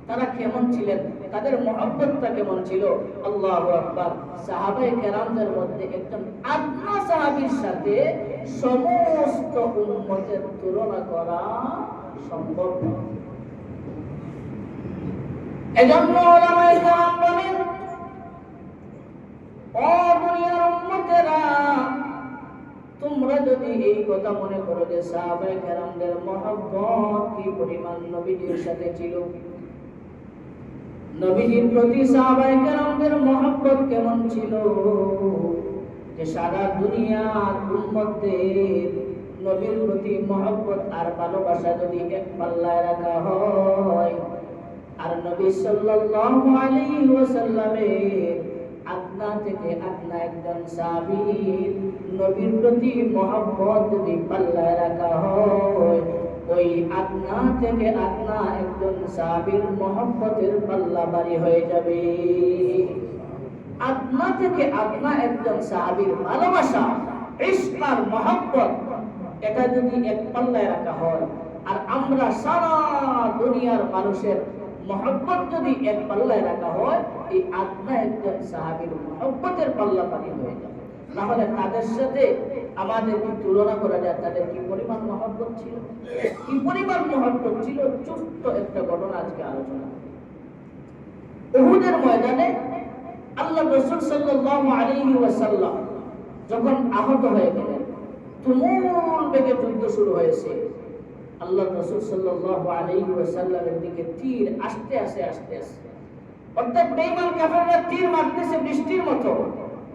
তারা কেমন ছিলেন, তাদের মহব্বতটা কেমন ছিল। আল্লাহু আকবার। সাহাবায়ে কেরামদের মধ্যে একজন আদনা সাহাবীর সাথে সমস্ত উম্মতের তুলনা করা সম্ভব নয়। এজন্য উলামায়ে কেরাম বলেন, ও দুনিয়ার উম্মতেরা, তোমরা যদি এই কথা মনে করো যে সাহাবায়ে কেরামদের মহব্বত কি পরিমাণ নবীজির সাথে ছিল, নবীজির প্রতি সাহাবায়ে কেরামদের মহব্বত কেমন ছিল, যে সারা দুনিয়ার উম্মতদের নবীর প্রতি মহব্বত আর ভালোবাসা যদি এক পাল্লায় রাখা হয়, আর নবী সাল্লাল্লাহু আলাইহি ওয়াসাল্লামের আদনা থেকে আদনা একজন সাহাবীর নবীর প্রতি মহব্বত যদি পাল্লায় রাখা হয়, ওই আদনা থেকে আদনা একজন সাহাবীর মহব্বতের পাল্লা ভারী হয়ে যাবে। আদনা থেকে আদনা একজন সাহাবীর ভালোবাসা, ইশক আর মহব্বত, এটা যদি এক পাল্লায় রাখা হয়, আর আমরা সারা দুনিয়ার মানুষের মহব্বত যদি এক পাল্লায় রাখা হয়, এই আদনা একজন সাহাবীর মহব্বতের পাল্লা ভারী হয়ে যাবে। তাহলে তাদের সাথে আমাদের কি তুলনা করা যায়? তাদের কি পরিমাণ মহব্বত ছিল, কি পরিমাণ মহব্বত ছিল। ছোট্ট একটা ঘটনা আজকে আলোচনা। উহুদের ময়দানে আল্লাহ রাসূল সাল্লাল্লাহু আলাইহি ওয়াসাল্লাম যখন আহত হয়ে গেলেন, তুমুল বেগে যুদ্ধ শুরু হয়েছে। আল্লাহ রাসূল সাল্লাল্লাহু আলাইহি ওয়াসাল্লামের দিকে তীর আসতে আসতে, অর্থাৎ বেঈমান কাফেররা তীর মারতেছে বৃষ্টির মতো।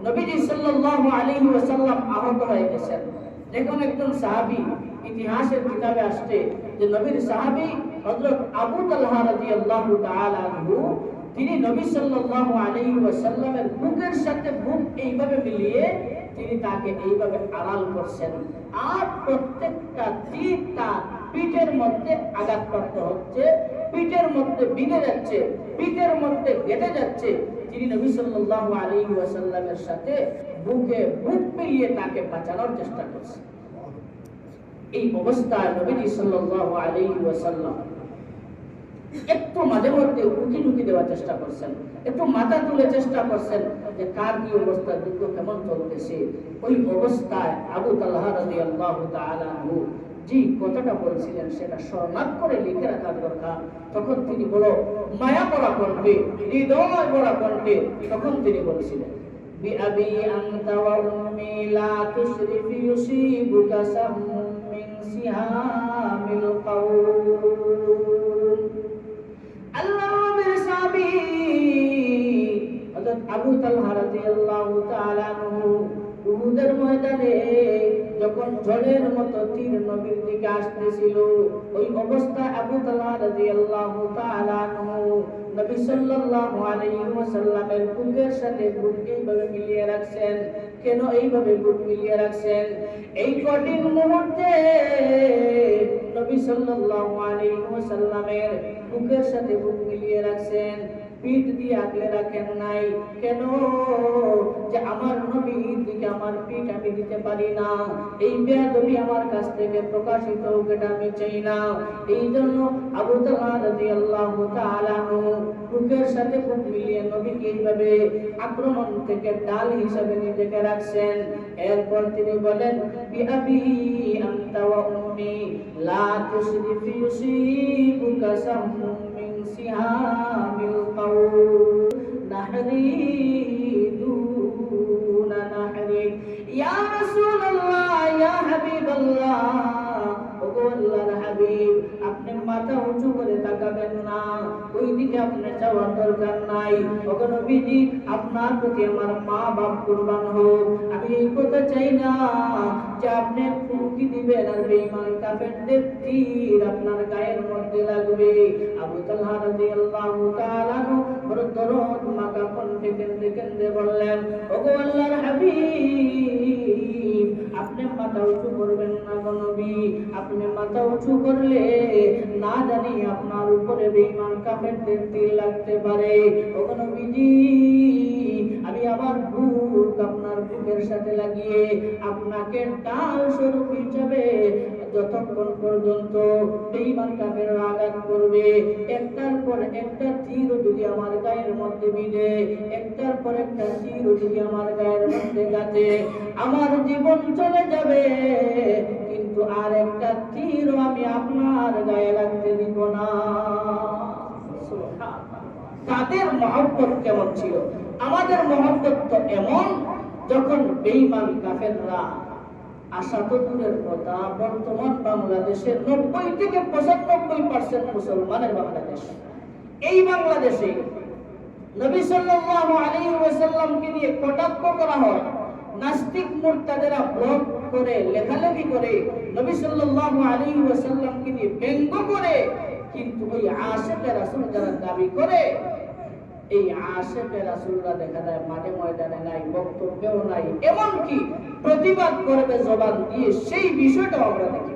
নবীজি সাল্লাল্লাহু আলাইহি ওয়াসাল্লাম আহত হয়ে গেছেন। দেখুন, একজন সাহাবী, ইতিহাসের কিতাবে আসছে যে নবীর সাহাবী হযরত আবু তালহা রাদিয়াল্লাহু তাআলা আনহু, তিনি নবী সাল্লাল্লাহু আলাইহি ওয়াসাল্লামের বুকের সাথে বুক এইভাবে মিলিয়ে তিনি তাকে এইভাবে আড়াল করছেন, আর প্রত্যেকটা তীর তার পিঠের মধ্যে আঘাতপ্রাপ্ত হচ্ছে, পিঠের মধ্যে বিঁধে যাচ্ছে, পিঠের মধ্যে গেঁথে যাচ্ছে। তিনি নবী সাল্লাল্লাহু আলাইহি ওয়াসাল্লামের সাথে বুকে বুক মিলিয়ে তাকে বাঁচানোর চেষ্টা করছেন। এই অবস্থায় নবীজি সাল্লাল্লাহু আলাইহি ওয়াসাল্লাম একটু মাঝে মধ্যে উকি দেওয়ার চেষ্টা করছেন, একটু মাথা তুলে চেষ্টা করছেন যে কার কি অবস্থা, যুদ্ধ কেমন চলতেছে। ওই অবস্থায় আবু তালহা রাদিয়াল্লাহু তাআলা আনহু যে কথাটা বলছিলেন সেটা স্মরণ করে লিখে রাখা দরকার। তখন তিনি বড় মায়া ভরা কণ্ঠে, হৃদয় ভরা কণ্ঠে তখন তিনি বলছিলেন, বিআবি আনতা ওয়া উম্মি লা তুশরিফ ইউসিবুকা সাহমুম মিন সিহামিল কাওম। আল্লাহর সাহাবী হযরত আবু তালহা রাদিয়াল্লাহু তাআলা আনহু উহুদের ময়দানে যখন ঝড়ের মতো তীর নবীর দিকে আসতেছিল, ওই অবস্থায় আবু তালহা রাদিয়াল্লাহু তাআলা আনহু নবী সাল্লাল্লাহু আলাইহি ওয়াসাল্লামের বুকের সাথে বুক এইভাবে মিলিয়ে রাখছেন। কেন এইভাবে বুক মিলিয়ে রাখছেন? এই কঠিন মুহূর্তে নবী সাল্লাল্লাহু আলাইহি ওয়াসাল্লামের বুকের সাথে বুক মিলিয়ে রাখছেন, পিঠ দিয়ে আগলে রাখেন নাই। কেন? যে আমার নবীর দিকে আমার পিঠ আমি দিতে পারি না, এই বেয়াদবি আমার কাছ থেকে প্রকাশিত হোক, এটা আমি চাই না। এই জন্য আবু তালহা রাদিয়াল্লাহু তাআলা বুকের সাথে বুক মিলিয়ে নবীকে এইভাবে আক্রমণ থেকে ডাল হিসাবে নিজেকে রাখছেন। এরপর তিনি বলেন, বিআবি আনতা ওয়া উম্মি লা তুশরিফ ইউসিবুকা সাহমুম মিন সিহামিল কাওম নাহরি দুনা নাহরি। ইয়া রাসূলুল্লাহ, ইয়া হাবিবাল্লাহ, ওগো আল্লাহর হাবিব, আপনি মাথা উঁচু করে তাকাবেন না, ওই দিকে আপনার যাওয়ার দরকার নাই। ওগো নবীজি, আপনার প্রতি আমার মা বাপ কুরবান হোক। আমি এই কথা চাই না যে আপনি ফুঁকি দিবেন আর বেঈমান কাফেরদের তীর আপনার গায়ের মধ্যে লাগবে। আবু তালহা রাদিয়াল্লাহু তাআলা বড় দরদ মাখা কণ্ঠে কেঁদে বললেন, ওগো আল্লাহর হাবিব, আপনি মাথা উঁচু করবেন না গো নবী। আপনি মাথা উঁচু করলে না জানি আপনার উপরে বেঈমান কাফেরদের তীর লাগতে পারে। ওগো নবীজি, আমি আমার বুক আপনার বুকের সাথে লাগিয়ে আপনাকে ঢাল স্বরূপ হিসাবে যতক্ষণ পর্যন্ত বেঈমান কাফেররা আঘাত করবে, একটার পর একটা তীর যদি আমার গায়ের মধ্যে বিঁধে, একটার পর একটা তীর যদি আমার গায়ের মধ্যে গাঁথে, আমার জীবন চলে যাবে, কিন্তু আর একটা তীর আমি আপনার গায়ে লাগতে দিব না। তাদের মহব্বত কেমন ছিল? আমাদের মহব্বত তো এমন, যখন বেঈমান কাফেররা, আশা তো দূরের কথা, বর্তমান বাংলাদেশের 90 থেকে 95% মুসলমানের বাংলাদেশ, এই বাংলাদেশে নবী সাল্লাল্লাহু আলাইহি ওয়াসাল্লামকে নিয়ে কটাক্ষ করা হয়, নাস্তিক মুরতাদেরা ব্লগ করে, লেখালেখি করে, নবী সাল্লাল্লাহু আলাইহি ওয়াসাল্লামকে নিয়ে ব্যঙ্গ করে, কিন্তু ওই আশিকে রাসূল যারা দাবি করে, এই আশিকে রাসূলরা দেখা যায় মাঠে ময়দানে নাই, বক্তব্যও নাই, এমনকি প্রতিবাদ করবে জবান দিয়ে, সেই বিষয়টাও আমরা দেখি।